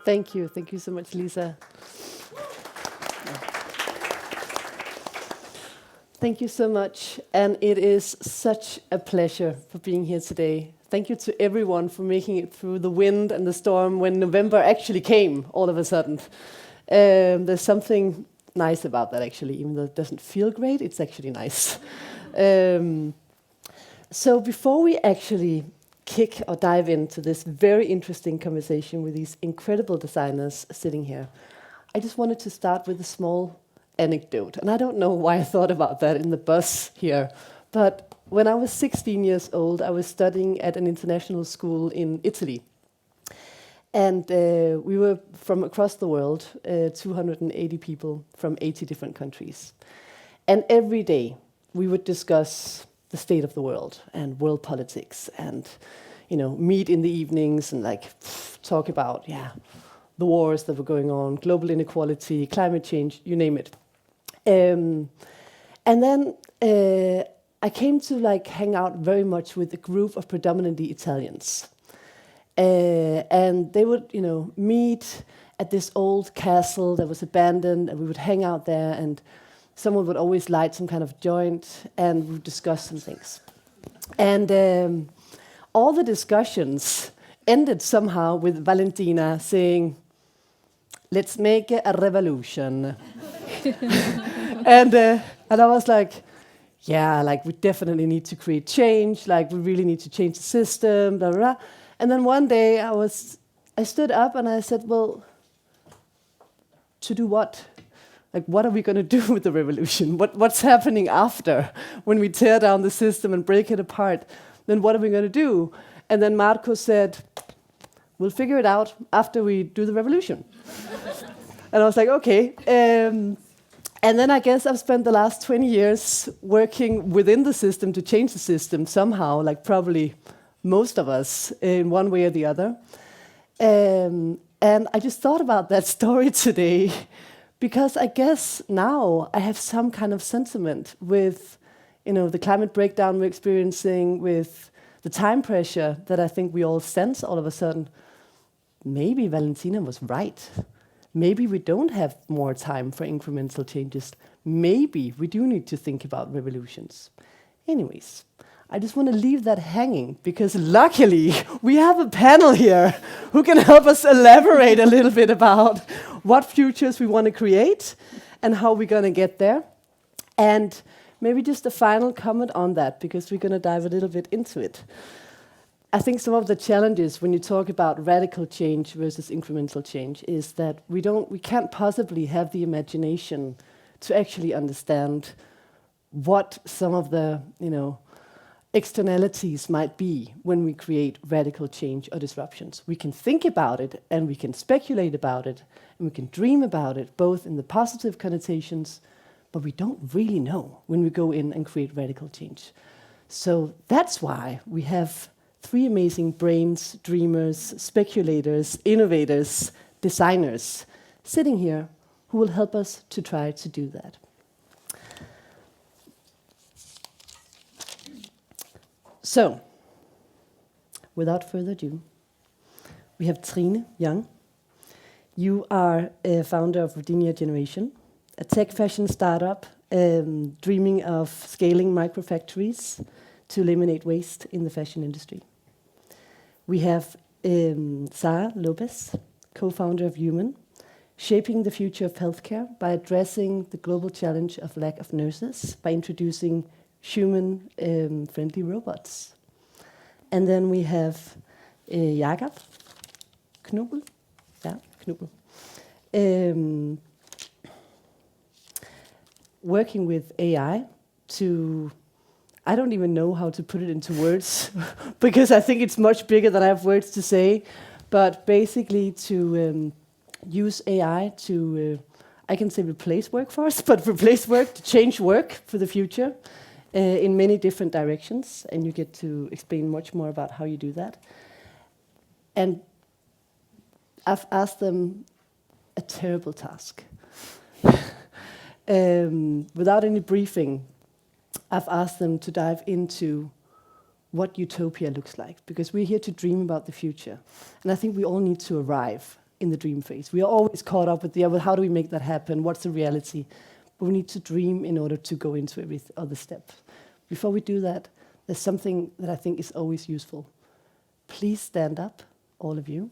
Thank you. Thank you so much, Lisa. Thank you so much. And it is such a pleasure for being here today. Thank you to everyone for making it through the wind and the storm when November actually came all of a sudden. There's something nice about that, actually. Even though it doesn't feel great, it's actually nice. So before we actually kick or dive into this very interesting conversation with these incredible designers sitting here, I just wanted to start with a small anecdote. And I don't know why I thought about that in the bus here, but when I was 16 years old, I was studying at an international school in Italy. And we were from across the world, 280 people from 80 different countries. And every day we would discuss the state of the world and world politics and, meet in the evenings and talk about, the wars that were going on, global inequality, climate change, you name it. And then I came to hang out very much with a group of predominantly Italians. And they would, meet at this old castle that was abandoned, and we would hang out there, and someone would always light some kind of joint, and we would discuss some things. And all the discussions ended somehow with Valentina saying, "Let's make a revolution." and I was like, we definitely need to create change, we really need to change the system, blah, blah, blah. And then one day I stood up and I said, well, to do what? What are we going to do with the revolution? What's happening after when we tear down the system and break it apart? Then what are we going to do? And then Marco said, we'll figure it out after we do the revolution. And I was like, okay. And then I guess I've spent the last 20 years working within the system to change the system somehow, probably most of us in one way or the other. And I just thought about that story today because I guess now I have some kind of sentiment with, the climate breakdown we're experiencing, with the time pressure that I think we all sense all of a sudden. Maybe Valentina was right. Maybe we don't have more time for incremental changes. Maybe we do need to think about revolutions. Anyways, I just want to leave that hanging because luckily we have a panel here who can help us elaborate a little bit about what futures we want to create and how we're going to get there. And maybe just a final comment on that because we're going to dive a little bit into it. I think some of the challenges when you talk about radical change versus incremental change is that we can't possibly have the imagination to actually understand what some of the, externalities might be when we create radical change or disruptions. We can think about it and we can speculate about it and we can dream about it, both in the positive connotations, but we don't really know when we go in and create radical change. So that's why we have 3 amazing brains, dreamers, speculators, innovators, designers sitting here who will help us to try to do that. So, without further ado, we have Trine Young. You are a founder of Rodinia Generation, a tech fashion startup dreaming of scaling microfactories to eliminate waste in the fashion industry. We have Sara Lopez, co-founder of Human, shaping the future of healthcare by addressing the global challenge of lack of nurses by introducing human-friendly robots. And then we have Jakob Knobel. Yeah, Knobel. Working with AI to, I don't even know how to put it into words, because I think it's much bigger than I have words to say, but basically to use AI to, I can say replace workforce, but replace work to change work for the future in many different directions, and you get to explain much more about how you do that. And I've asked them a terrible task. Without any briefing, I've asked them to dive into what utopia looks like, because we're here to dream about the future. And I think we all need to arrive in the dream phase. We are always caught up with well, how do we make that happen? What's the reality? But we need to dream in order to go into every other step. Before we do that, there's something that I think is always useful. Please stand up, all of you,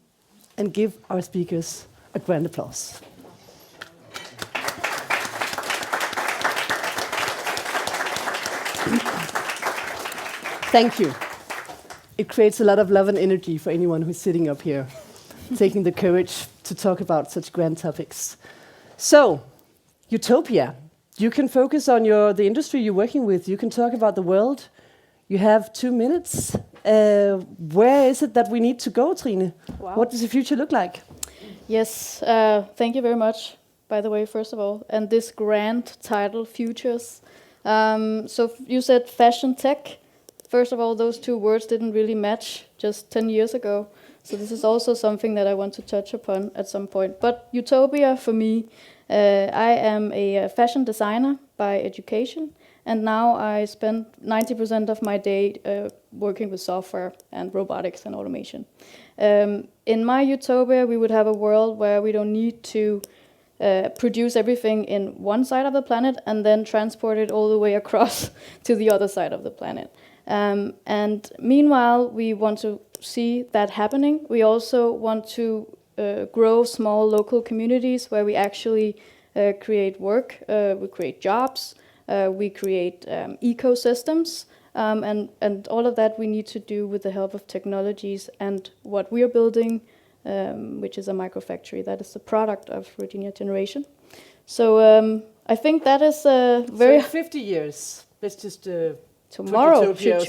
and give our speakers a grand applause. Thank you. It creates a lot of love and energy for anyone who's sitting up here, taking the courage to talk about such grand topics. So, utopia. You can focus on the industry you're working with. You can talk about the world. You have 2 minutes. Where is it that we need to go, Trine? Wow. What does the future look like? Yes, thank you very much, by the way, first of all. And this grand title, Futures. So you said fashion tech. First of all, those two words didn't really match just 10 years ago. So this is also something that I want to touch upon at some point. But utopia for me, I am a fashion designer by education. And now I spend 90% of my day working with software and robotics and automation. In my utopia, we would have a world where we don't need to produce everything in one side of the planet and then transport it all the way across to the other side of the planet. And meanwhile, we want to see that happening. We also want to grow small local communities where we actually create work, we create jobs, we create ecosystems, and all of that we need to do with the help of technologies and what we are building, which is a microfactory. That is the product of Virginia Generation. So I think that is very... So in 50 years, let's just... Tomorrow should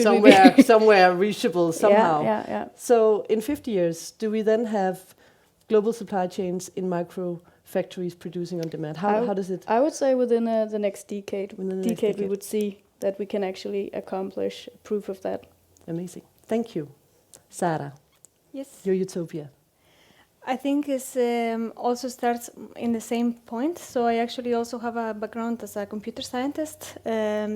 somewhere reachable somehow. Yeah. So in 50 years, do we then have global supply chains in micro factories producing on demand? How does it? I would say within the next decade. We would see that we can actually accomplish proof of that. Amazing. Thank you. Sarah. Yes. Your utopia. I think it also starts in the same point. So I actually also have a background as a computer scientist.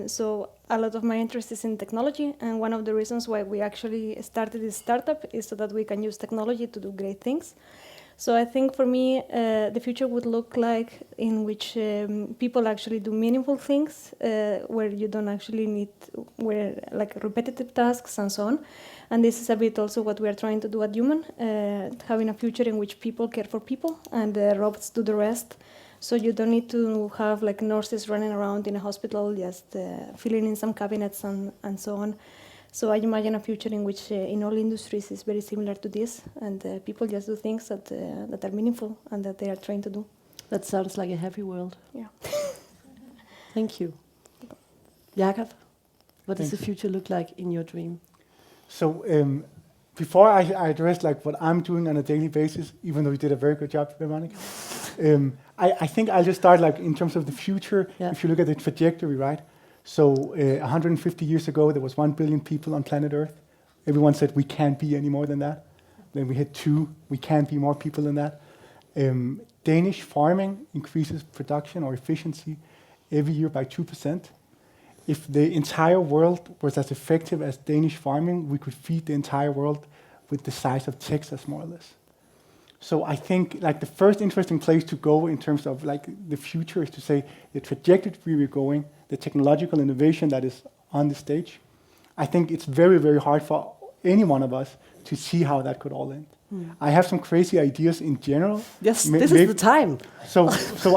So a lot of my interest is in technology. And one of the reasons why we actually started this startup is so that we can use technology to do great things. So I think for me, the future would look like in which people actually do meaningful things, where you don't actually need, like repetitive tasks and so on. And this is a bit also what we are trying to do at Human, having a future in which people care for people and robots do the rest. So you don't need to have like nurses running around in a hospital just filling in some cabinets and so on. So I imagine a future in which in all industries is very similar to this, and people just do things that are meaningful and that they are trying to do. That sounds like a happy world. Yeah. Thank you. Jakob, what does the future look like in your dream? So before I address like what I'm doing on a daily basis, even though you did a very good job, Veronica, I think I'll just start like in terms of the future. Yeah. If you look at the trajectory, right? So 150 years ago, there was 1 billion people on planet Earth. Everyone said we can't be any more than that. Then we hit 2, we can't be more people than that. Danish farming increases production or efficiency every year by 2%. If the entire world was as effective as Danish farming, we could feed the entire world with the size of Texas, more or less. So I think like the first interesting place to go in terms of like the future is to say the trajectory we're going, the technological innovation that is on the stage. I think it's very, very hard for any one of us to see how that could all end. I have some crazy ideas in general. Yes, this is the time. So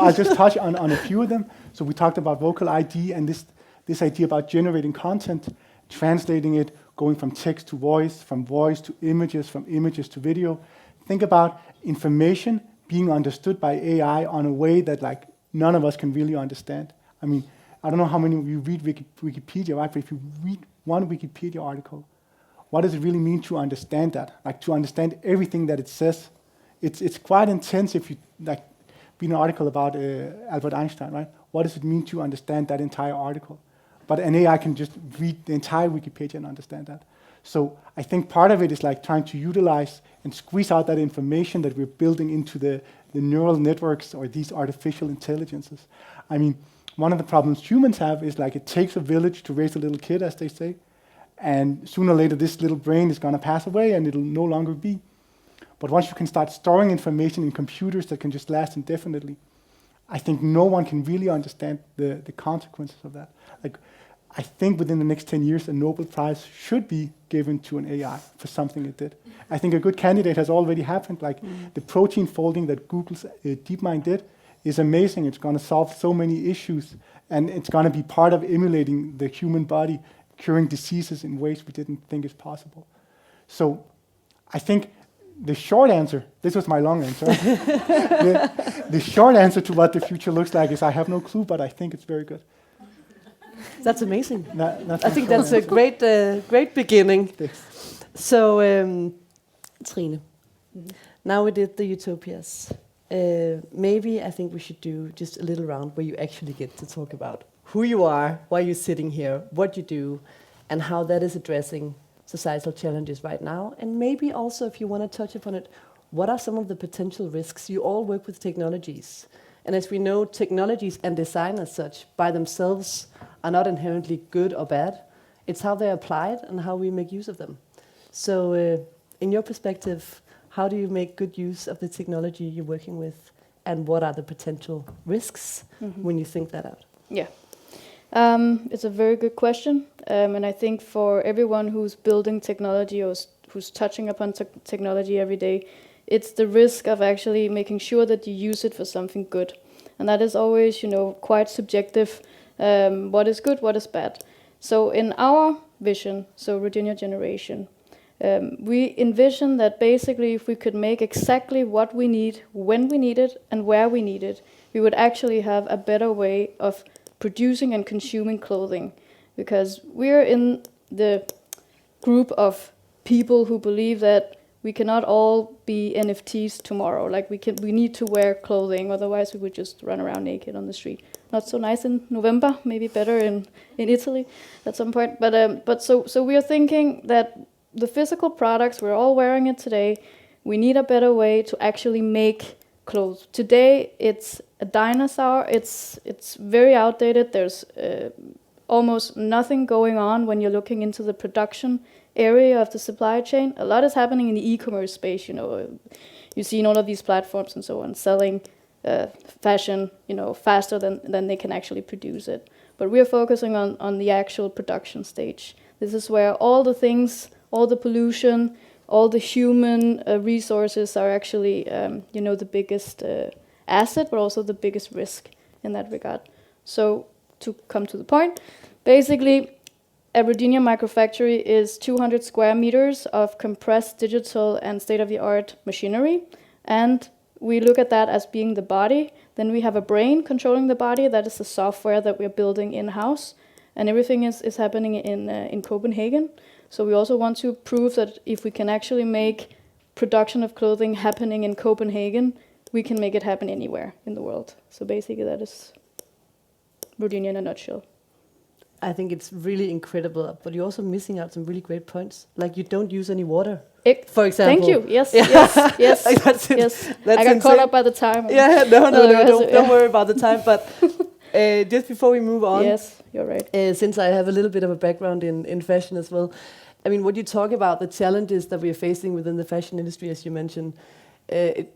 I'll just touch on a few of them. So we talked about vocal ID and this idea about generating content, translating it, going from text to voice, from voice to images, from images to video. Think about information being understood by AI on a way that like none of us can really understand. I mean, I don't know how many of you read Wikipedia, right? But if you read one Wikipedia article, what does it really mean to understand that? Like to understand everything that it says. It's quite intense if you like read an article about Albert Einstein, right? What does it mean to understand that entire article? But an AI can just read the entire Wikipedia and understand that. So I think part of it is like trying to utilize and squeeze out that information that we're building into the neural networks or these artificial intelligences. I mean, one of the problems humans have is like it takes a village to raise a little kid, as they say, and sooner or later this little brain is going to pass away and it'll no longer be. But once you can start storing information in computers that can just last indefinitely, I think no one can really understand the consequences of that. Like, I think within the next 10 years, a Nobel Prize should be given to an AI for something it did. I think a good candidate has already happened. Like the protein folding that Google's DeepMind did is amazing. It's going to solve so many issues, and it's going to be part of emulating the human body, curing diseases in ways we didn't think is possible. So I think the short answer, this was my long answer, the short answer to what the future looks like is I have no clue, but I think it's very good. That's amazing. That's I my think short that's a answer. great beginning. Thanks. So, Trine, now we did the utopias. Maybe I think we should do just a little round where you actually get to talk about who you are, why you're sitting here, what you do, and how that is addressing societal challenges right now. And maybe also, if you want to touch upon it, what are some of the potential risks? You all work with technologies. And as we know, technologies and design as such by themselves are not inherently good or bad. It's how they're applied and how we make use of them. So in your perspective, how do you make good use of the technology you're working with? And what are the potential risks when you think that out? Yeah. It's a very good question. And I think for everyone who's building technology or who's touching upon technology every day, it's the risk of actually making sure that you use it for something good. And that is always, quite subjective. What is good, what is bad. So in our vision, so Virginia Generation, we envision that basically if we could make exactly what we need, when we need it, and where we need it, we would actually have a better way of producing and consuming clothing. Because we're in the group of people who believe that we cannot all be NFTs tomorrow. Like we need to wear clothing, otherwise we would just run around naked on the street. Not so nice in November, maybe better in Italy at some point. But so we are thinking that the physical products, we're all wearing it today, we need a better way to actually make clothes. Today it's a dinosaur, it's very outdated, there's almost nothing going on when you're looking into the production area of the supply chain. A lot is happening in the e-commerce space, you've seen all of these platforms and so on selling fashion, faster than they can actually produce it. But we're focusing on the actual production stage. This is where all the things, all the pollution, all the human resources are actually, the biggest asset, but also the biggest risk in that regard. So to come to the point, basically, a Virginia microfactory is 200 square meters of compressed digital and state-of-the-art machinery. And we look at that as being the body. Then we have a brain controlling the body. That is the software that we're building in-house. And everything is happening in Copenhagen. So we also want to prove that if we can actually make production of clothing happening in Copenhagen, we can make it happen anywhere in the world. So basically that is Virginia in a nutshell. I think it's really incredible, but you're also missing out some really great points. Like you don't use any water, for example. Thank you. Yes, Yeah. yes. Like that's yes. That's I got caught insane. up by the time. Yeah, no, don't worry about the time. But just before we move on, yes, you're right. Since I have a little bit of a background in fashion as well, I mean, what you talk about, the challenges that we are facing within the fashion industry, as you mentioned,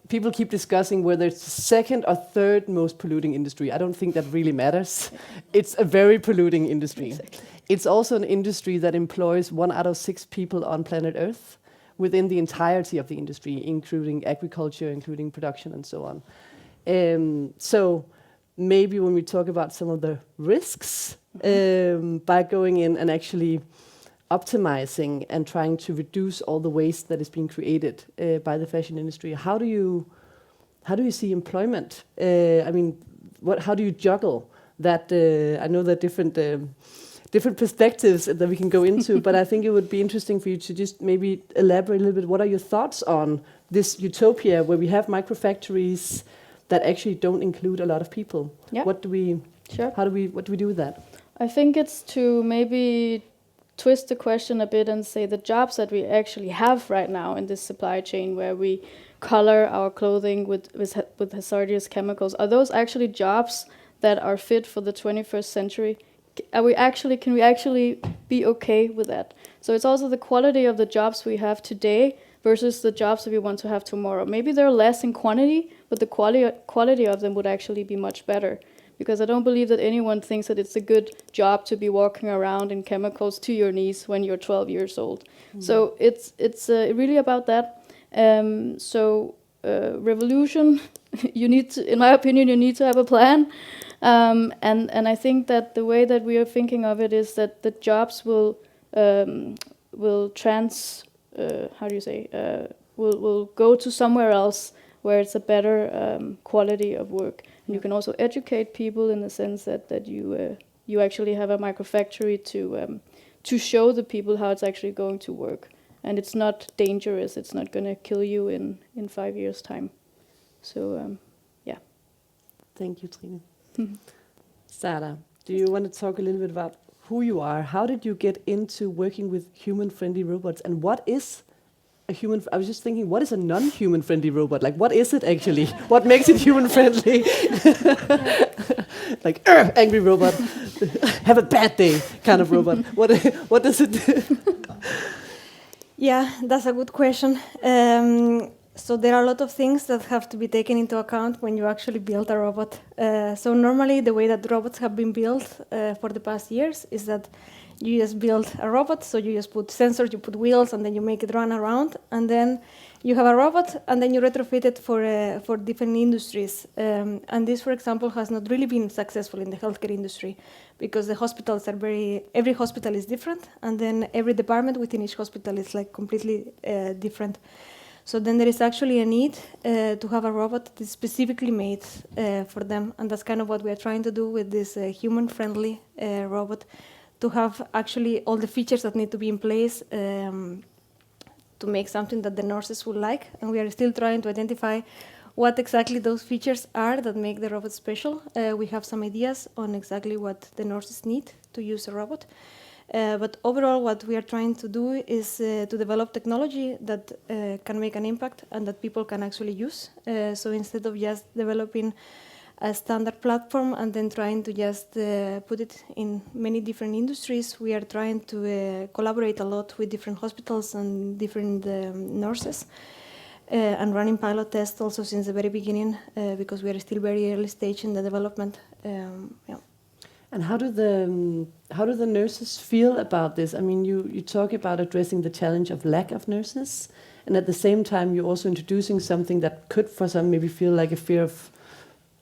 people keep discussing whether it's the second or third most polluting industry. I don't think that really matters. It's a very polluting industry. Exactly. It's also an industry that employs 1 out of 6 people on planet Earth within the entirety of the industry, including agriculture, including production, and so on. So maybe when we talk about some of the risks, by going in and actually optimizing and trying to reduce all the waste that is being created by the fashion industry, how do you see employment? How do you juggle that? I know there are different perspectives that we can go into, but I think it would be interesting for you to just maybe elaborate a little bit. What are your thoughts on this utopia where we have microfactories that actually don't include a lot of people? Yeah. What do we do with that? I think it's to maybe twist the question a bit and say the jobs that we actually have right now in this supply chain where we color our clothing with hazardous chemicals, are those actually jobs that are fit for the 21st century? Can we actually be okay with that? So it's also the quality of the jobs we have today versus the jobs that we want to have tomorrow. Maybe they're less in quantity, but the quality of them would actually be much better. Because I don't believe that anyone thinks that it's a good job to be walking around in chemicals to your knees when you're 12 years old. So it's really about that. Revolution, you need to, in my opinion, you need to have a plan. And I think that the way that we are thinking of it is that the jobs will will go to somewhere else where it's a better quality of work. And you can also educate people in the sense that you actually have a microfactory to show the people how it's actually going to work. And it's not dangerous. It's not going to kill you in 5 years' time. So, yeah. Thank you, Trine. Sarah, do you want to talk a little bit about who you are? How did you get into working with human-friendly robots? And what is a human... I was just thinking, what is a non-human-friendly robot? Like, what is it actually? What makes it human-friendly? Like, angry robot. Have a bad day kind of robot. What does it do? Yeah, that's a good question. So there are a lot of things that have to be taken into account when you actually build a robot. So normally the way that robots have been built for the past years is that you just build a robot, so you just put sensors, you put wheels, and then you make it run around, and then you have a robot, and then you retrofit it for different industries. And this, for example, has not really been successful in the healthcare industry because the hospitals are every hospital is different, and then every department within each hospital is like completely different. So then there is actually a need to have a robot that is specifically made for them, and that's kind of what we are trying to do with this human-friendly robot, to have actually all the features that need to be in place to make something that the nurses would like. And we are still trying to identify what exactly those features are that make the robot special. We have some ideas on exactly what the nurses need to use a robot. But overall, what we are trying to do is to develop technology that can make an impact and that people can actually use. So instead of just developing a standard platform and then trying to just put it in many different industries, we are trying to collaborate a lot with different hospitals and different nurses and running pilot tests also since the very beginning because we are still very early stage in the development. Yeah. And how do the nurses feel about this? I mean, you talk about addressing the challenge of lack of nurses, and at the same time, you're also introducing something that could, for some, maybe feel like a fear of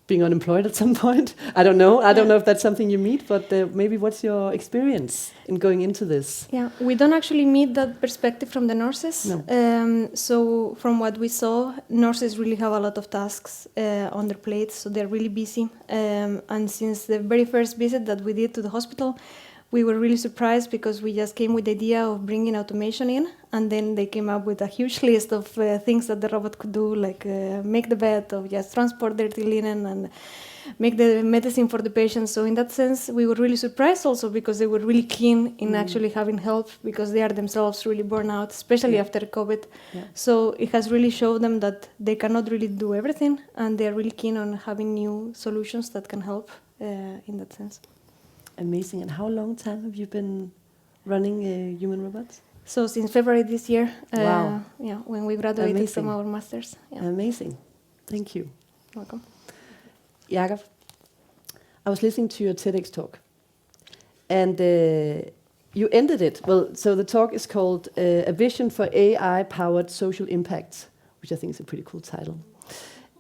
being unemployed at some point. I don't know. I don't know if that's something you meet, but maybe what's your experience in going into this? Yeah, we don't actually meet that perspective from the nurses. No. So from what we saw, nurses really have a lot of tasks on their plates, so they're really busy. And since the very first visit that we did to the hospital, we were really surprised because we just came with the idea of bringing automation in, and then they came up with a huge list of things that the robot could do, like make the bed, or just transport dirty linen, and make the medicine for the patient. So in that sense, we were really surprised also because they were really keen in actually having help because they are themselves really burnt out, especially after COVID. Yeah. So it has really showed them that they cannot really do everything, and they are really keen on having new solutions that can help in that sense. Amazing. And how long time have you been running human robots? So since February this year, wow. Yeah, when we graduated Amazing. from our masters. Yeah. Amazing. Thank you. Welcome. Jakob, I was listening to your TEDx talk, and you ended it. Well, so the talk is called A Vision for AI-Powered Social Impact, which I think is a pretty cool title.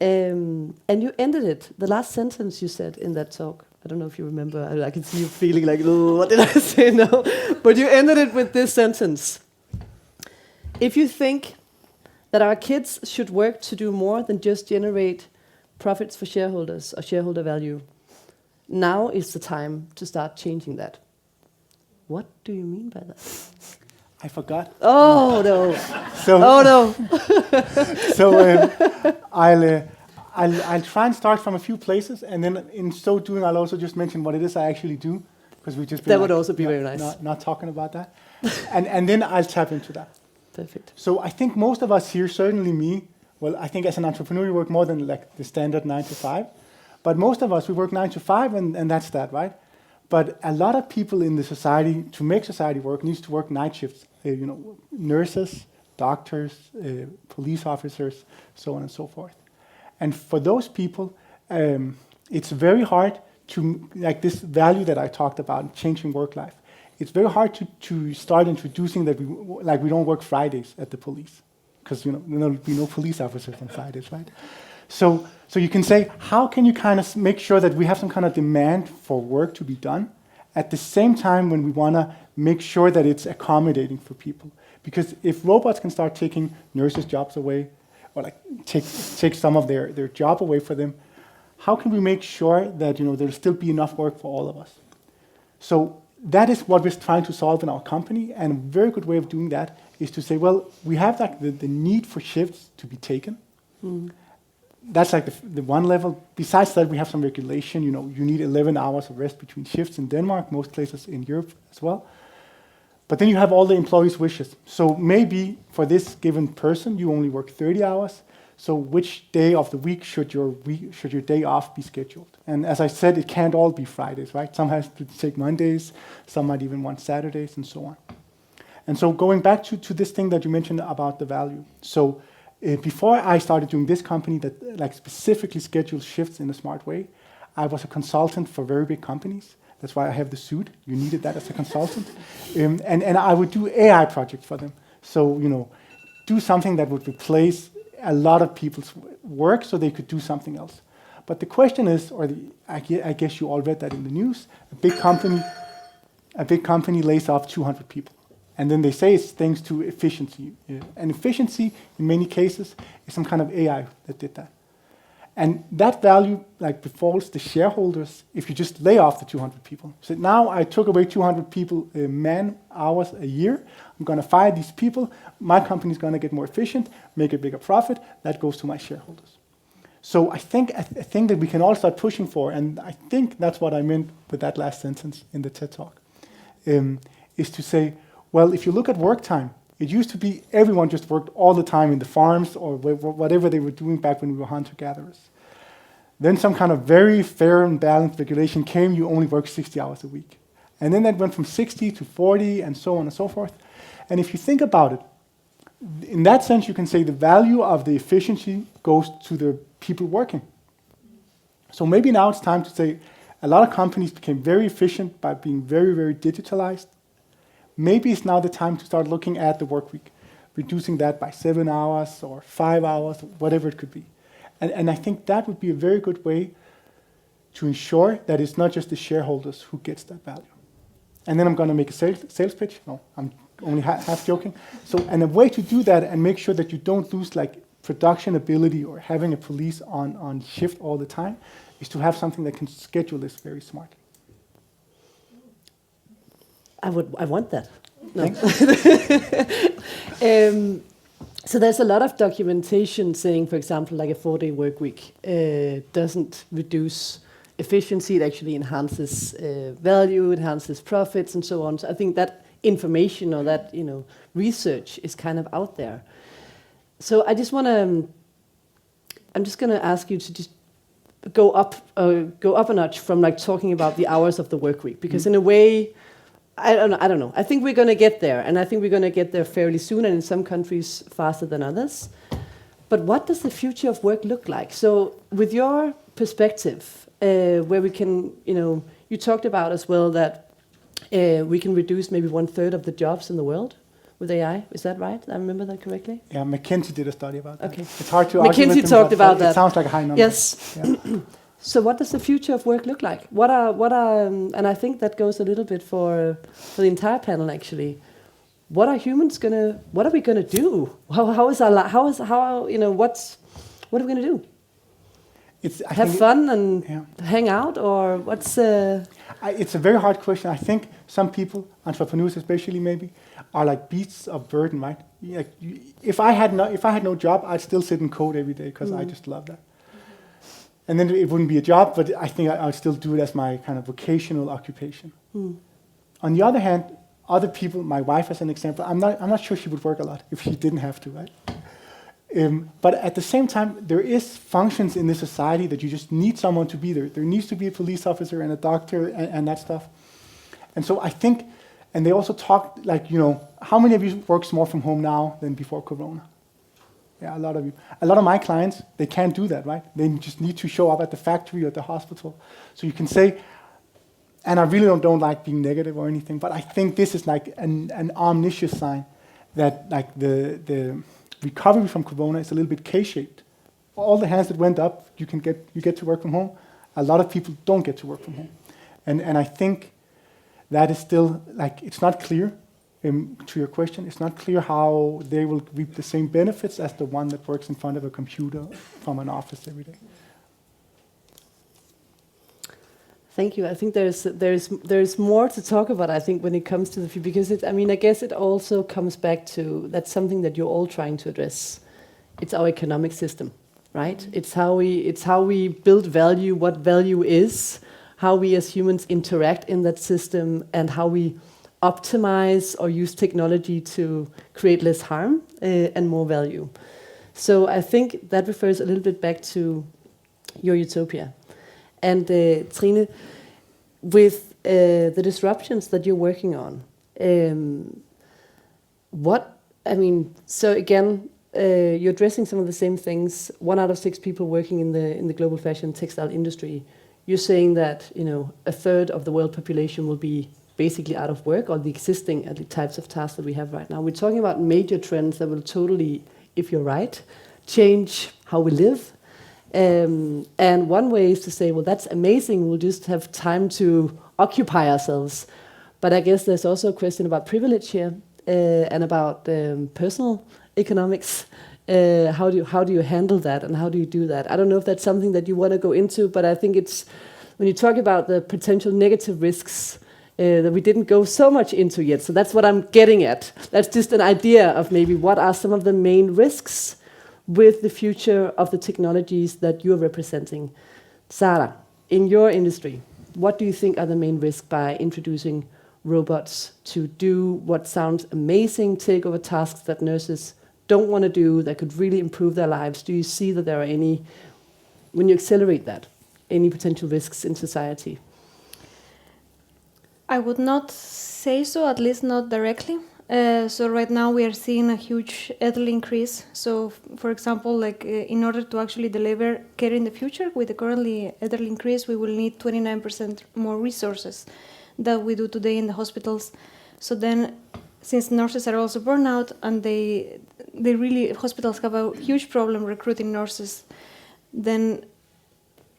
And you ended it, the last sentence you said in that talk. I don't know if you remember. I can see you feeling like, oh, what did I say now? But you ended it with this sentence. If you think that our kids should work to do more than just generate profits for shareholders or shareholder value, now is the time to start changing that. What do you mean by that? I forgot. Oh, no. So, no. So I'll try and start from a few places, and then in so doing, I'll also just mention what it is I actually do, because we just that would also be very nice. Not talking about that, and then I'll tap into that. Perfect. So I think most of us here, certainly me, well, I think as an entrepreneur you work more than like the standard 9 to 5, but most of us we work 9 to 5, and that's that, right? But a lot of people in the society, to make society work, needs to work night shifts. Nurses, doctors, police officers, so on and so forth. And for those people, it's very hard to, like this value that I talked about, changing work life. It's very hard to start introducing that we don't work Fridays at the police, because there'll be no police officers on Fridays, right? So you can say, how can you kind of make sure that we have some kind of demand for work to be done at the same time when we want to make sure that it's accommodating for people? Because if robots can start taking nurses' jobs away, or like take some of their job away for them, how can we make sure that there'll still be enough work for all of us? So that is what we're trying to solve in our company, and a very good way of doing that is to say, well, we have like the need for shifts to be taken. Mm. That's like the one level. Besides that, we have some regulation. You need 11 hours of rest between shifts in Denmark, most places in Europe as well. But then you have all the employees' wishes. So maybe for this given person, you only work 30 hours. So which day of the week should your day off be scheduled? And as I said, it can't all be Fridays, right? Some have to take Mondays, some might even want Saturdays, and so on. And so going back to this thing that you mentioned about the value. So before I started doing this company that like specifically schedules shifts in a smart way, I was a consultant for very big companies. That's why I have the suit. You needed that as a consultant. And I would do AI projects for them. So, do something that would replace a lot of people's work so they could do something else. But the question is, I guess you all read that in the news, a big company lays off 200 people. And then they say it's thanks to efficiency. And efficiency, in many cases, is some kind of AI that did that. And that value befalls the shareholders if you just lay off the 200 people. So now I took away 200 people man-hours a year. I'm going to fire these people. My company is going to get more efficient, make a bigger profit. That goes to my shareholders. So I think a thing that we can all start pushing for, and I think that's what I meant with that last sentence in the TED Talk, is to say, well, if you look at work time, it used to be everyone just worked all the time in the farms or whatever they were doing back when we were hunter-gatherers. Then some kind of very fair and balanced regulation came, you only work 60 hours a week. And then that went from 60 to 40 and so on and so forth. And if you think about it, in that sense, you can say the value of the efficiency goes to the people working. So maybe now it's time to say a lot of companies became very efficient by being very, very digitalized. Maybe it's now the time to start looking at the work week, reducing that by 7 hours or 5 hours, whatever it could be. And I think that would be a very good way to ensure that it's not just the shareholders who gets that value. And then I'm going to make a sales pitch. No, I'm only half joking. So, and a way to do that and make sure that you don't lose production ability or having a police on shift all the time is to have something that can schedule this very smartly. I want that. No. So there's a lot of documentation saying, for example, a 4-day work week doesn't reduce efficiency. It actually enhances value, enhances profits, and so on. So I think that information or that research is kind of out there. So I just want to. I'm just going to ask you to just go up a notch from talking about the hours of the work week, because in a way. I don't know. I think we're going to get there, and I think we're going to get there fairly soon, and in some countries faster than others. But what does the future of work look like? So with your perspective, where we can, you talked about as well that we can reduce maybe 1/3 of the jobs in the world with AI. Is that right? I remember that correctly? Yeah, McKinsey did a study about that. Okay. It's hard to argue with McKinsey them, talked but about that. It sounds like a high number. Yes. Yeah. So what does the future of work look like? What are and I think that goes a little bit for the entire panel actually. What are we gonna do? What are we gonna do? Have fun and hang out, or what's? It's a very hard question. I think some people, entrepreneurs especially maybe, are like beasts of burden, right? If I had no job, I'd still sit and code every day because I just love that. And then it wouldn't be a job, but I think I'd still do it as my kind of vocational occupation. On the other hand, other people, my wife as an example, I'm not sure she would work a lot if she didn't have to, right? But at the same time, there is functions in this society that you just need someone to be there. There needs to be a police officer and a doctor and that stuff. And so I think And they also talked, like, how many of you works more from home now than before Corona? Yeah, a lot of you. A lot of my clients, they can't do that, right? They just need to show up at the factory or the hospital. So you can say, and I really don't like being negative or anything, but I think this is like an omniscient sign that like the recovery from Corona is a little bit K-shaped. All the hands that went up, you get to work from home. A lot of people don't get to work from home. And I think that is still, like, it's not clear, to your question, it's not clear how they will reap the same benefits as the one that works in front of a computer from an office every day. Thank you. I think there's more to talk about, I think, when it comes to the future, because I guess it also comes back to, that's something that you're all trying to address. It's our economic system, right? Mm-hmm. It's how we build value, what value is, how we as humans interact in that system, and how we optimize or use technology to create less harm and more value. So I think that refers a little bit back to your utopia. And Trine, with the disruptions that you're working on, so again, you're addressing some of the same things. 1 out of 6 people working in the global fashion textile industry. You're saying that a third of the world population will be basically out of work, or the existing the types of tasks that we have right now. We're talking about major trends that will totally, if you're right, change how we live. And one way is to say, well, that's amazing. We'll just have time to occupy ourselves. But I guess there's also a question about privilege here and about personal economics. How do you handle that, and how do you do that? I don't know if that's something that you want to go into, but I think it's when you talk about the potential negative risks that we didn't go so much into yet. So that's what I'm getting at. That's just an idea of maybe what are some of the main risks with the future of the technologies that you're representing. Sarah, in your industry, what do you think are the main risks by introducing robots to do what sounds amazing, take over tasks that nurses don't want to do, that could really improve their lives? Do you see that there are any, when you accelerate that, any potential risks in society? I would not say so, at least not directly. So right now we are seeing a huge elderly increase. So for example, like in order to actually deliver care in the future, with the currently elderly increase, we will need 29% more resources than we do today in the hospitals. So then, since nurses are also burnout, and they really, hospitals have a huge problem recruiting nurses, then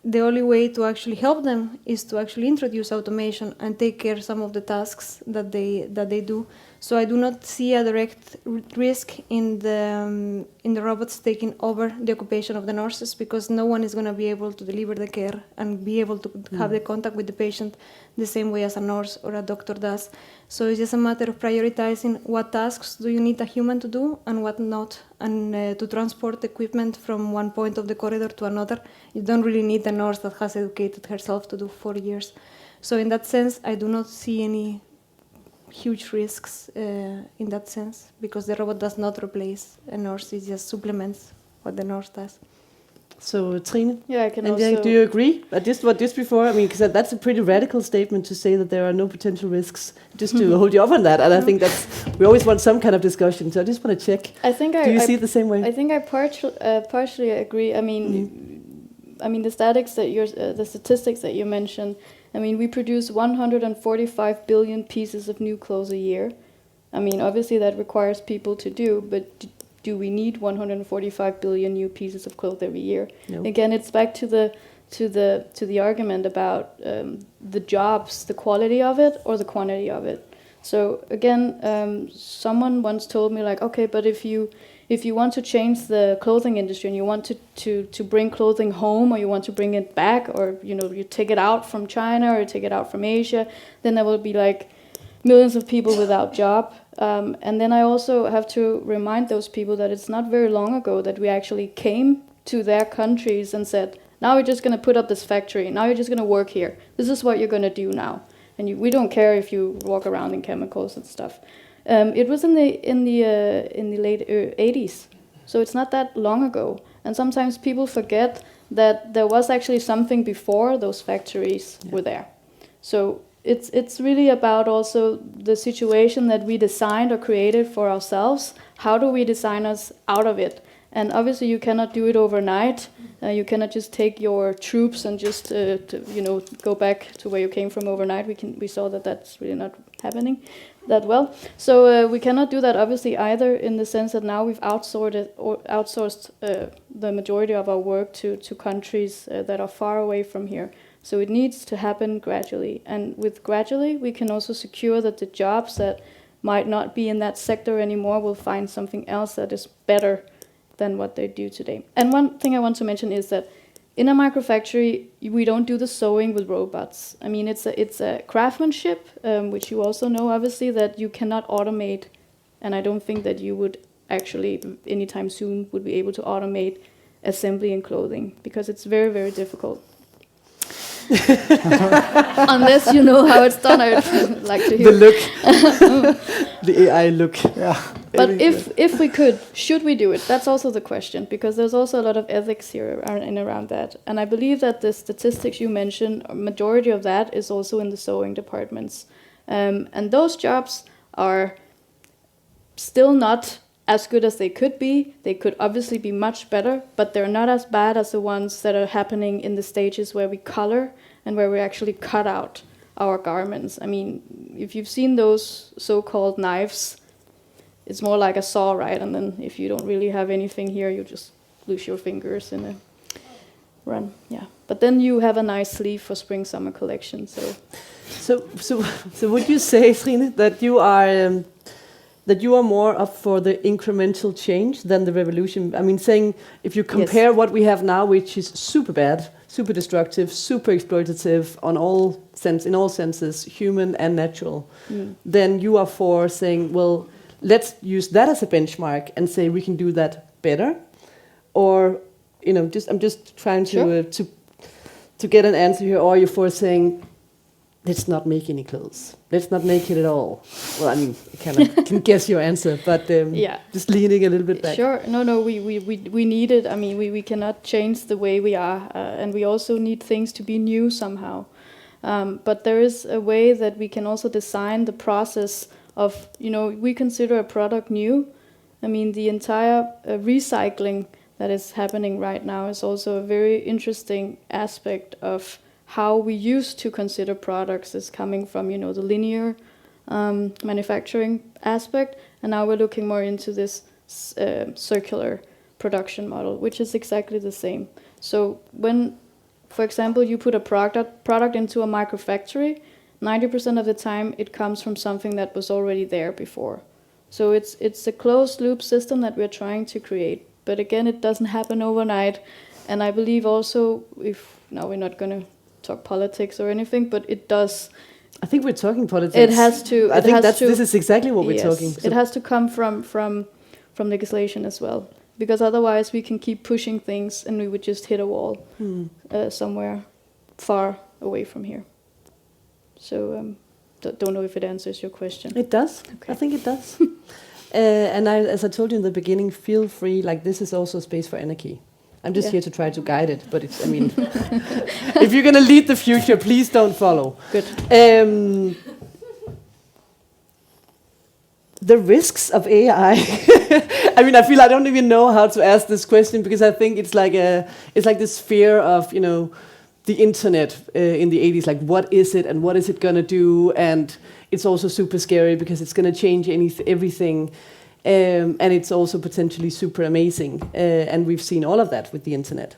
the only way to actually help them is to actually introduce automation and take care of some of the tasks that they do. So I do not see a direct risk in the robots taking over the occupation of the nurses, because no one is going to be able to deliver the care and be able to have the contact with the patient the same way as a nurse or a doctor does. So it's just a matter of prioritizing what tasks do you need a human to do and what not. And to transport equipment from one point of the corridor to another, you don't really need a nurse that has educated herself to do 4 years. So in that sense, I do not see any huge risks in that sense, because the robot does not replace a nurse, it just supplements what the nurse does. So Trine, yeah, I can and also. Do you agree? Just before, I mean, because that's a pretty radical statement to say that there are no potential risks. Just to hold you up on that, and I think we always want some kind of discussion. So I just want to check. Do you see it the same way? I think I partially agree. I mean, the statistics that you mentioned. I mean, we produce 145 billion pieces of new clothes a year. I mean, obviously that requires people to do, but do we need 145 billion new pieces of clothes every year? No. Again, it's back to the argument about the jobs, the quality of it or the quantity of it. So again, someone once told me, like, okay, but if you want to change the clothing industry and you want to bring clothing home, or you want to bring it back, or you take it out from China or you take it out from Asia, then there will be like millions of people without job. And then I also have to remind those people that it's not very long ago that we actually came to their countries and said, now we're just going to put up this factory, now you're just going to work here, this is what you're going to do now, and we don't care if you walk around in chemicals and stuff. It was in the late 80s, so it's not that long ago. And sometimes people forget that there was actually something before those factories were there. So it's really about also the situation that we designed or created for ourselves. How do we design us out of it? And obviously, you cannot do it overnight. You cannot just take your troops and just go back to where you came from overnight. We saw that that's really not happening that well. So we cannot do that obviously either, in the sense that now we've outsourced the majority of our work to countries that are far away from here. So it needs to happen gradually. And with gradually, we can also secure that the jobs that might not be in that sector anymore will find something else that is better than what they do today. And one thing I want to mention is that in a microfactory, we don't do the sewing with robots. I mean, it's a craftsmanship, which you also know, obviously, that you cannot automate. And I don't think that you would actually, anytime soon, would be able to automate assembly and clothing, because it's very, very difficult. Unless you know how it's done, I'd like to hear. The look. The AI look. Yeah. But if we could, should we do it? That's also the question, because there's also a lot of ethics here and around that. And I believe that the statistics you mentioned, a majority of that is also in the sewing departments. And those jobs are still not as good as they could be. They could obviously be much better, but they're not as bad as the ones that are happening in the stages where we color and where we actually cut out our garments. I mean, if you've seen those so-called knives, it's more like a saw, right? And then if you don't really have anything here, you just lose your fingers in a run. Yeah. But then you have a nice sleeve for spring-summer collection. So would you say, Trine, that you are more up for the incremental change than the revolution? I mean, saying if you compare what we have now, which is super bad, super destructive, super exploitative in all senses, human and natural, then you are for saying, well, let's use that as a benchmark and say we can do that better, or I'm just trying to get an answer here. Or are you for saying, let's not make any clothes, let's not make it at all? Well, I mean, I kind of can guess your answer, but just leaning a little bit back. Sure. No, we need it. I mean, we cannot change the way we are, and we also need things to be new somehow. But there is a way that we can also design the process of, we consider a product new. I mean, the entire recycling that is happening right now is also a very interesting aspect of how we used to consider products as coming from, the linear manufacturing aspect, and now we're looking more into this circular production model, which is exactly the same. So when, for example, you put a product into a microfactory, 90% of the time it comes from something that was already there before. So it's a closed loop system that we're trying to create. But again, it doesn't happen overnight. And I believe also, now we're not going to talk politics or anything, but it does. I think we're talking politics. It has to. I think this is exactly what we're talking. It has to come from legislation as well, because otherwise we can keep pushing things and we would just hit a wall somewhere far away from here. So don't know if it answers your question. It does. Okay. I think it does. And as I told you in the beginning, feel free. Like, this is also space for anarchy. I'm just here to try to guide it, but it's, I mean, if you're going to lead the future, please don't follow. Good. The risks of AI. I mean, I feel I don't even know how to ask this question, because I think it's like this fear of, the internet in the 80s. Like, what is it and what is it going to do? And it's also super scary because it's going to change everything. And it's also potentially super amazing. And we've seen all of that with the internet.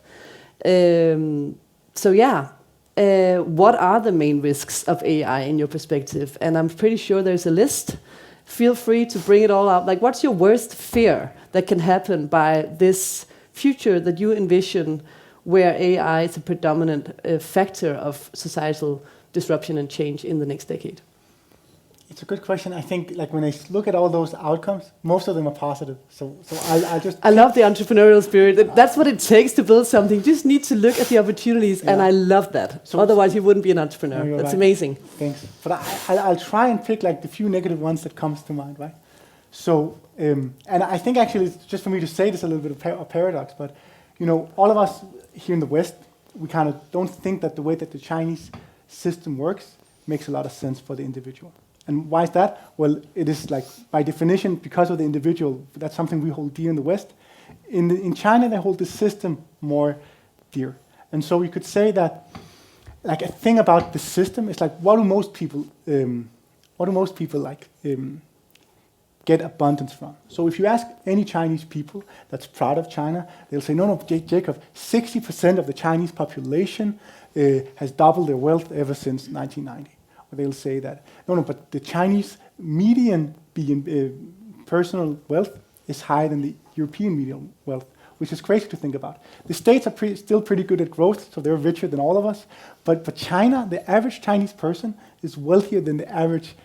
What are the main risks of AI in your perspective? And I'm pretty sure there's a list. Feel free to bring it all out. Like, what's your worst fear that can happen by this future that you envision, where AI is a predominant factor of societal disruption and change in the next decade? It's a good question. I think, like, when I look at all those outcomes, most of them are positive. So I love the entrepreneurial spirit. That's what it takes to build something. You just need to look at the opportunities, and I love that. So otherwise, you wouldn't be an entrepreneur. No, That's right. amazing. Thanks. But I'll try and pick, like, the few negative ones that comes to mind, right? So, and I think actually, it's just for me to say this, a little bit of a paradox, but, all of us here in the West, we kind of don't think that the way that the Chinese system works makes a lot of sense for the individual. And why is that? Well, it is like, by definition, because of the individual, that's something we hold dear in the West. In China, they hold the system more dear. And so we could say that, like, a thing about the system is like, what do most people get abundance from? So if you ask any Chinese people that's proud of China, they'll say, no, Jacob, 60% of the Chinese population has doubled their wealth ever since 1990. Or they'll say that, no, but the Chinese median personal wealth is higher than the European median wealth, which is crazy to think about. The States are still pretty good at growth, so they're richer than all of us. But China, the average Chinese person is wealthier than the average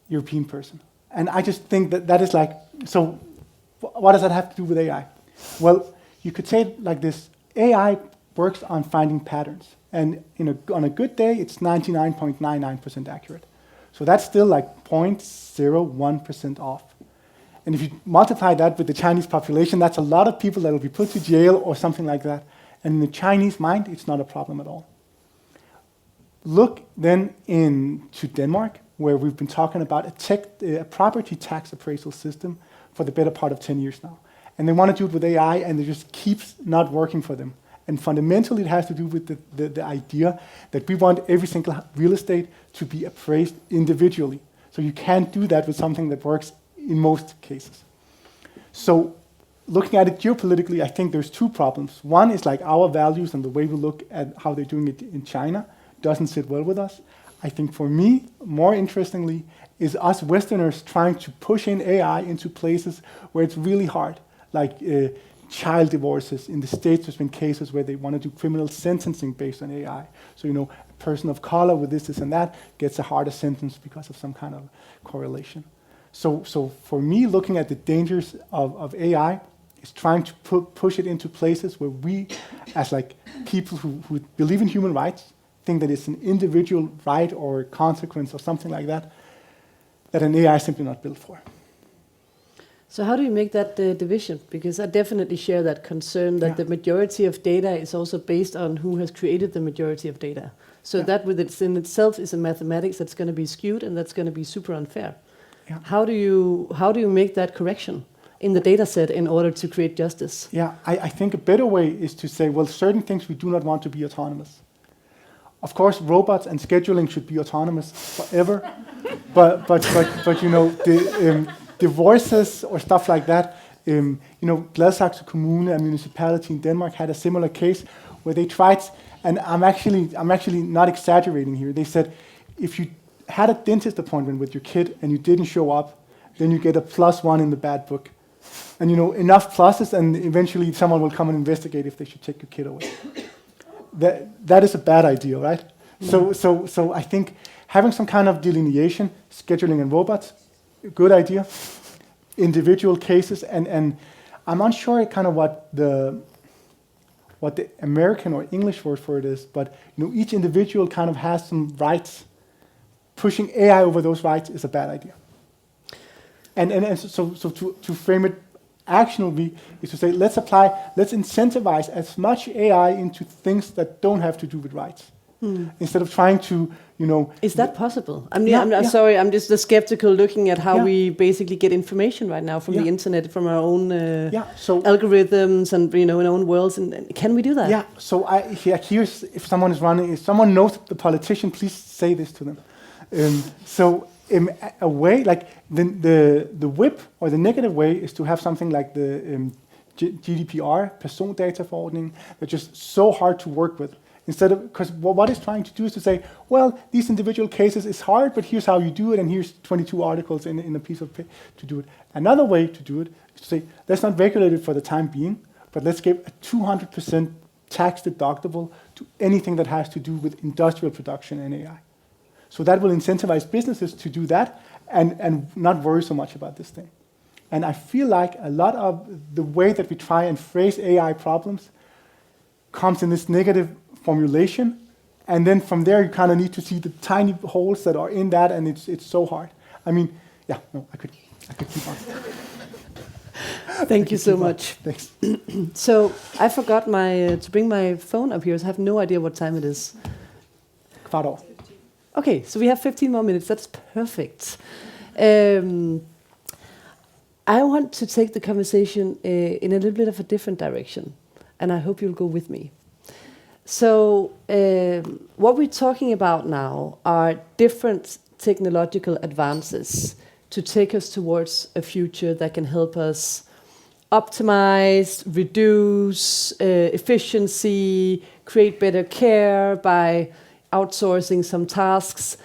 European person. And I just think that is like, so what does that have to do with AI? Well, you could say it like this: AI works on finding patterns. And on a good day, it's 99.99% accurate. So that's still like 0.01% off. And if you multiply that with the Chinese population, that's a lot of people that will be put to jail or something like that. And in the Chinese mind, it's not a problem at all. Look then into Denmark, where we've been talking about a property tax appraisal system for the better part of 10 years now. And they want to do it with AI, and it just keeps not working for them. And fundamentally, it has to do with the idea that we want every single real estate to be appraised individually. So you can't do that with something that works in most cases. So looking at it geopolitically, I think there's two problems. One is like our values and the way we look at how they're doing it in China doesn't sit well with us. I think for me, more interestingly, is us Westerners trying to push in AI into places where it's really hard, like child divorces. In the States, there's been cases where they want to do criminal sentencing based on AI. So, a person of color with this, and that gets a harder sentence because of some kind of correlation. So for me, looking at the dangers of AI is trying to push it into places where we, as like people who believe in human rights, think that it's an individual right or consequence or something like that, that an AI is simply not built for. So how do you make that division? Because I definitely share that concern that the majority of data is also based on who has created the majority of data. So that in itself is a mathematics that's going to be skewed and that's going to be super unfair. Yeah. How do you make that correction in the data set in order to create justice? Yeah, I think a better way is to say, well, certain things we do not want to be autonomous. Of course, robots and scheduling should be autonomous forever, but the voices or stuff like that. Gladsaxe Kommune, a municipality in Denmark, had a similar case where they tried, and I'm actually not exaggerating here. They said, if you had a dentist appointment with your kid and you didn't show up, then you get a +1 in the bad book. And enough pluses, and eventually someone will come and investigate if they should take your kid away. That is a bad idea, right? Mm. So I think having some kind of delineation, scheduling and robots, good idea. Individual cases, and I'm unsure kind of what the American or English word for it is, but each individual kind of has some rights. Pushing AI over those rights is a bad idea. And so to frame it actionably is to say, let's incentivize as much AI into things that don't have to do with rights. Instead of trying to, Is that possible? I'm sorry, I'm just skeptical looking at how we basically get information right now from the internet, from our own algorithms and, in our own worlds. And can we do that? Yeah, so here's, if someone knows the politician, please say this to them. In a way, like the whip or the negative way is to have something like the GDPR, persondataforordning, that's just so hard to work with. Instead of, because what it's trying to do is to say, well, these individual cases is hard, but here's how you do it, and here's 22 articles in a piece of paper to do it. Another way to do it is to say, let's not regulate it for the time being, but let's give a 200% tax deductible to anything that has to do with industrial production and AI. So that will incentivize businesses to do that and not worry so much about this thing. And I feel like a lot of the way that we try and phrase AI problems comes in this negative formulation, and then from there you kind of need to see the tiny holes that are in that, and it's so hard. I could keep on. Thank you so much. Thanks. So I forgot to bring my phone up here, so I have no idea what time it is. Okay, so we have 15 more minutes. That's perfect. I want to take the conversation in a little bit of a different direction, and I hope you'll go with me. So what we're talking about now are different technological advances to take us towards a future that can help us optimize, reduce efficiency, create better care by outsourcing some tasks.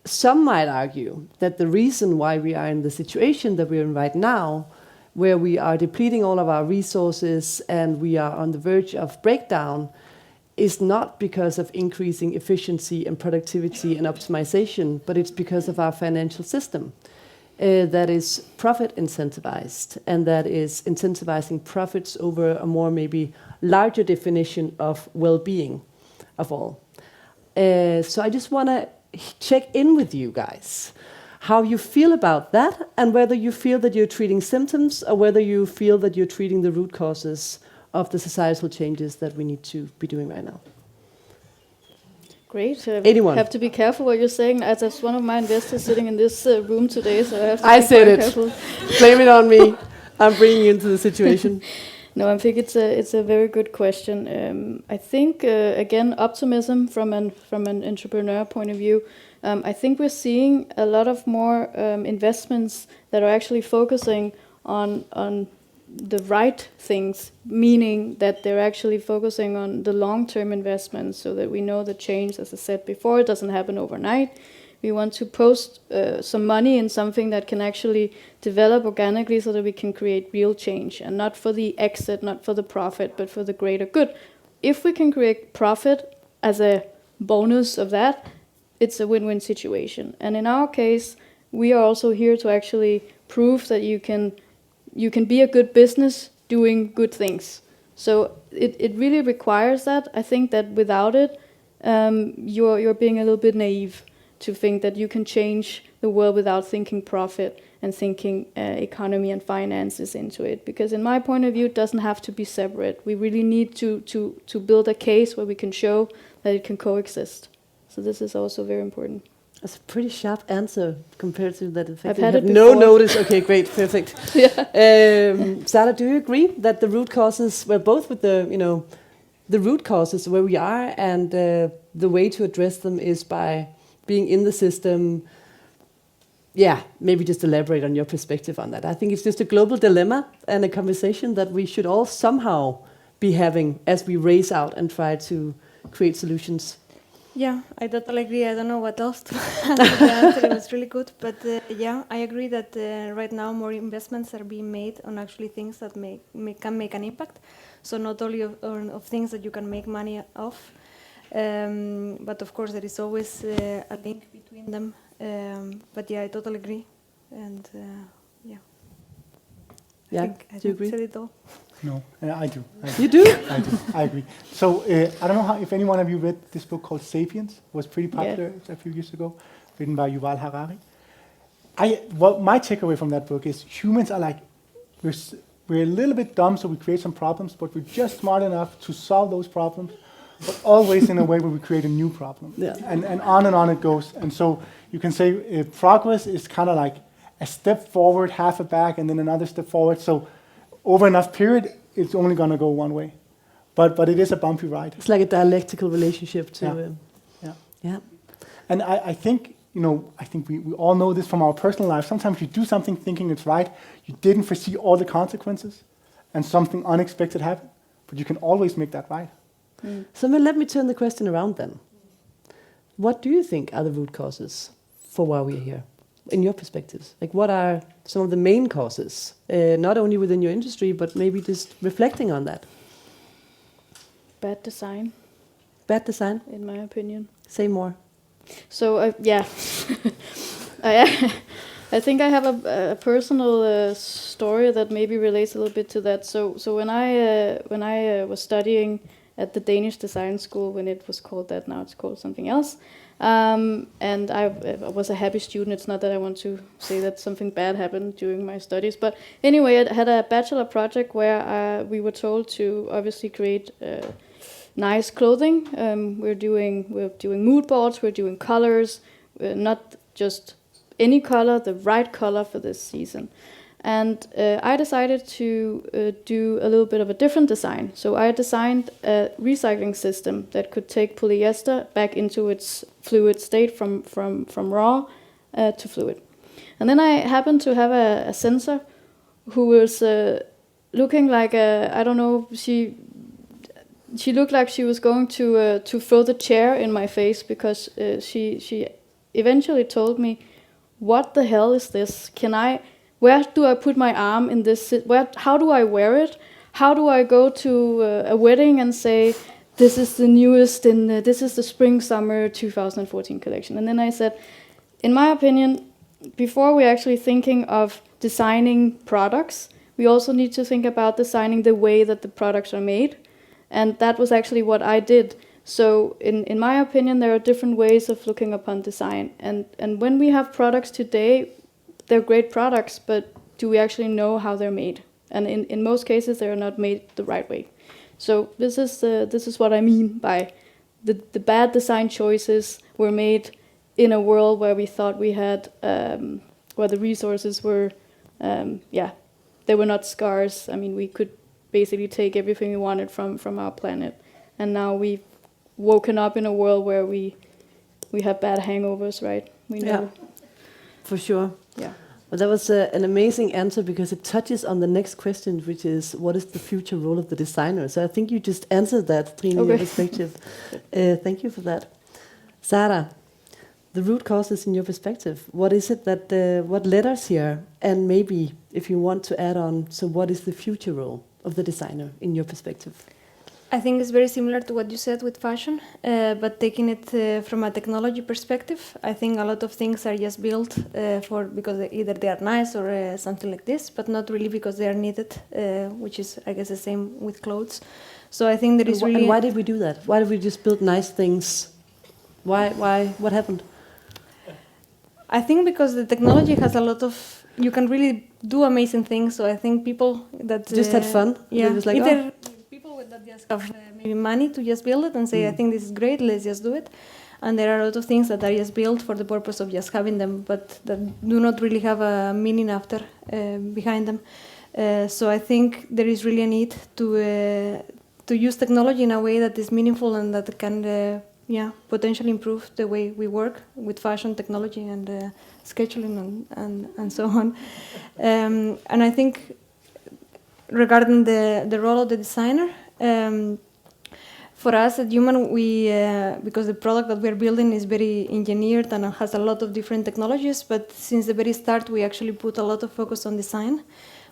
Some might argue that the reason why we are in the situation that we're in right now, where we are depleting all of our resources and we are on the verge of breakdown, is not because of increasing efficiency and productivity and optimization, but it's because of our financial system that is profit incentivized and that is incentivizing profits over a more maybe larger definition of well-being of all. So I just want to check in with you guys, how you feel about that, and whether you feel that you're treating symptoms or whether you feel that you're treating the root causes of the societal changes that we need to be doing right now. Great. Anyone? Have to be careful what you're saying. As one of my investors sitting in this room today, so I have to I be said very it. careful. Blame it on me. I'm bringing you into the situation. No, I think it's a very good question. I think again, optimism from an entrepreneur point of view. I think we're seeing a lot of more investments that are actually focusing on the right things, meaning that they're actually focusing on the long-term investments, so that we know the change, as I said before, it doesn't happen overnight. We want to post some money in something that can actually develop organically so that we can create real change, and not for the exit, not for the profit, but for the greater good. If we can create profit as a bonus of that, it's a win-win situation. And in our case, we are also here to actually prove that you can be a good business doing good things. So it really requires that. I think that without it, you're being a little bit naive to think that you can change the world without thinking profit and thinking economy and finances into it. Because in my point of view, it doesn't have to be separate. We really need to build a case where we can show that it can coexist. So this is also very important. That's a pretty sharp answer compared to that. I've you had have it no before. notice. Okay, great, perfect. Sarah, do you agree that the root causes, well, both with the root causes where we are, and the way to address them is by being in the system? Yeah, maybe just elaborate on your perspective on that. I think it's just a global dilemma and a conversation that we should all somehow be having as we race out and try to create solutions. Yeah, I totally agree. I don't know what else to answer. The answer was really good, but yeah, I agree that right now more investments are being made on actually things that can make an impact. So not only of things that you can make money off, but of course there is always a link between them. But yeah, I totally agree, and yeah. Yeah, I do you agree? said it all. No, I do. You do? I do. I agree. So I don't know if any one of you read this book called *Sapiens*. It was pretty popular a few years ago, written by Yuval Harari. My takeaway from that book is humans are like, we're a little bit dumb, so we create some problems, but we're just smart enough to solve those problems, but always in a way where we create a new problem. Yeah. And on it goes. And so you can say progress is kind of like a step forward, half a back, and then another step forward. So over enough period, it's only going to go one way. But it is a bumpy ride. It's like a dialectical relationship to... Yeah. And I think, we all know this from our personal life. Sometimes you do something thinking it's right. You didn't foresee all the consequences, and something unexpected happened. But you can always make that right. Mm. So let me turn the question around then. What do you think are the root causes for why we're here, in your perspectives? Like, what are some of the main causes, not only within your industry, but maybe just reflecting on that? Bad design. Bad design? In my opinion. Say more. So, yeah. I think I have a personal story that maybe relates a little bit to that. So when I was studying at the Danish Design School, when it was called that, now it's called something else, and I was a happy student. It's not that I want to say that something bad happened during my studies, but anyway, I had a bachelor project where we were told to obviously create nice clothing. We're doing mood boards. We're doing colors, not just any color, the right color for this season. And I decided to do a little bit of a different design. So I designed a recycling system that could take polyester back into its fluid state from raw to fluid. And then I happened to have a sensor who was looking like I don't know, she looked like she was going to throw the chair in my face, because she eventually told me, "What the hell is this? Where do I put my arm in this? How do I wear it? How do I go to a wedding and say, this is the newest, and this is the spring-summer 2014 collection?" And then I said, in my opinion, before we're actually thinking of designing products, we also need to think about designing the way that the products are made. And that was actually what I did. So in my opinion, there are different ways of looking upon design. And when we have products today, they're great products, but do we actually know how they're made? And in most cases, they're not made the right way. So this is what I mean by the bad design choices were made in a world where we thought we had, where the resources were, they were not scarce. I mean, we could basically take everything we wanted from our planet. And now we've woken up in a world where we have bad hangovers, right? We know. Yeah, for sure. Yeah. Well, that was an amazing answer, because it touches on the next question, which is, what is the future role of the designer? So I think you just answered that, Trine, in your perspective. Thank you for that. Sarah, the root causes in your perspective, what is it that, what led us here? And maybe, if you want to add on, so what is the future role of the designer in your perspective? I think it's very similar to what you said with fashion, but taking it from a technology perspective. I think a lot of things are just built because either they are nice or something like this, but not really because they are needed, which is, I guess, the same with clothes. So I think there is really... And why did we do that? Why did we just build nice things? Why? What happened? I think because the technology has a lot of... You can really do amazing things, so I think people that... Just had fun? Yeah. It was like, either people that just have maybe money to just build it and say, I think this is great, let's just do it. And there are a lot of things that are just built for the purpose of just having them, but that do not really have a meaning after behind them. So I think there is really a need to use technology in a way that is meaningful and that can potentially improve the way we work with fashion technology and scheduling and so on. And I think regarding the role of the designer, for us at Human, because the product that we're building is very engineered and has a lot of different technologies, but since the very start we actually put a lot of focus on design.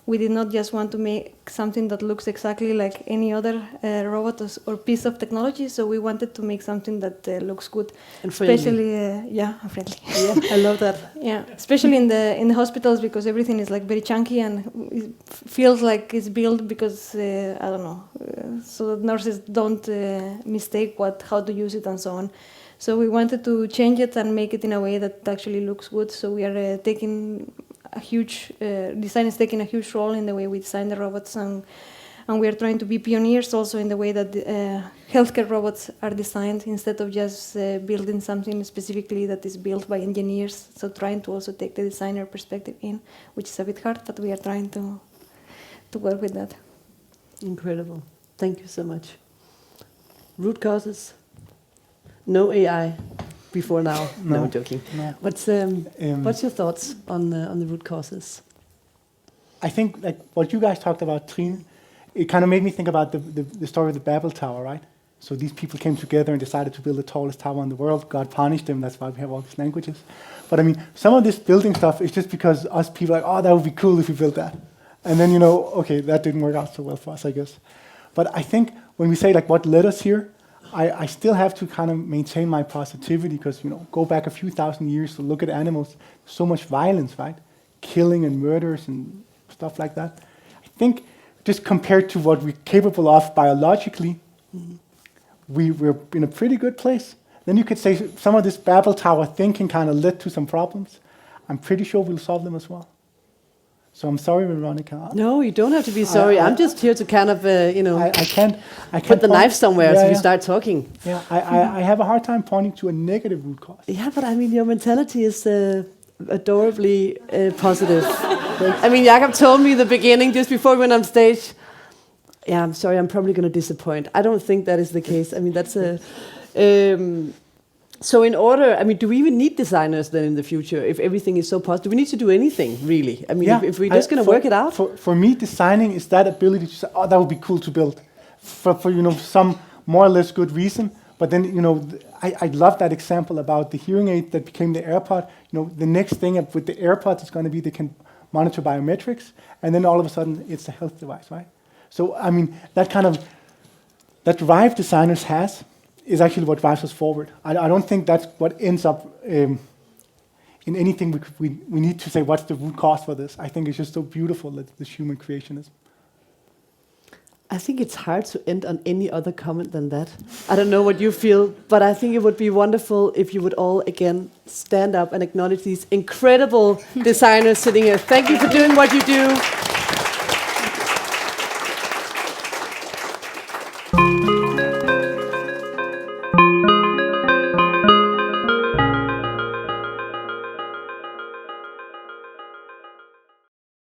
We did not just want to make something that looks exactly like any other robot or piece of technology, so we wanted to make something that looks good. And friendly. Especially, friendly. Yeah, I love that. Yeah, especially in the hospitals, because everything is like very chunky and it feels like it's built because, I don't know, so that nurses don't mistake how to use it and so on. So we wanted to change it and make it in a way that actually looks good, so we are taking a huge design is taking a huge role in the way we design the robots, and we are trying to be pioneers also in the way that healthcare robots are designed, instead of just building something specifically that is built by engineers. So trying to also take the designer perspective in, which is a bit hard, but we are trying to work with that. Incredible. Thank you so much. Root causes? No AI. Before now? No, I'm joking. No. What's your thoughts on the root causes? I think like what you guys talked about, Trine, it kind of made me think about the story of the Babel Tower, right? So these people came together and decided to build the tallest tower in the world. God punished them. That's why we have all these languages. But I mean, some of this building stuff is just because us people are like, oh, that would be cool if we built that. And then, okay, that didn't work out so well for us, I guess. But I think when we say like what led us here, I still have to kind of maintain my positivity, because, go back a few thousand years to look at animals, so much violence, right? Killing and murders and stuff like that. I think just compared to what we're capable of biologically, we're in a pretty good place. Then you could say some of this Babel Tower thinking kind of led to some problems. I'm pretty sure we'll solve them as well. So I'm sorry, Veronica. No, you don't have to be sorry. I'm just here to kind of, I can't put the knife somewhere so Yeah, you yeah. start talking. Yeah, I have a hard time pointing to a negative root cause. Yeah, but I mean, your mentality is adorably positive. I mean, Jakob told me in the beginning, just before we went on stage, yeah, I'm sorry, I'm probably going to disappoint. I don't think that is the case. I mean, that's a... so in order, I mean, do we even need designers then in the future if everything is so positive? Do we need to do anything, really? I mean, if we're just going to work it out? For me, designing is that ability to say, oh, that would be cool to build. For some more or less good reason. But then, I love that example about the hearing aid that became the AirPod. The next thing with the AirPods is going to be they can monitor biometrics, and then all of a sudden it's a health device, right? So, I mean, that drive designers has is actually what drives us forward. I don't think that's what ends up in anything we need to say, what's the root cause for this? I think it's just so beautiful that this human creation is. I think it's hard to end on any other comment than that. I don't know what you feel, but I think it would be wonderful if you would all, again, stand up and acknowledge these incredible designers sitting here. Thank you for doing what you do.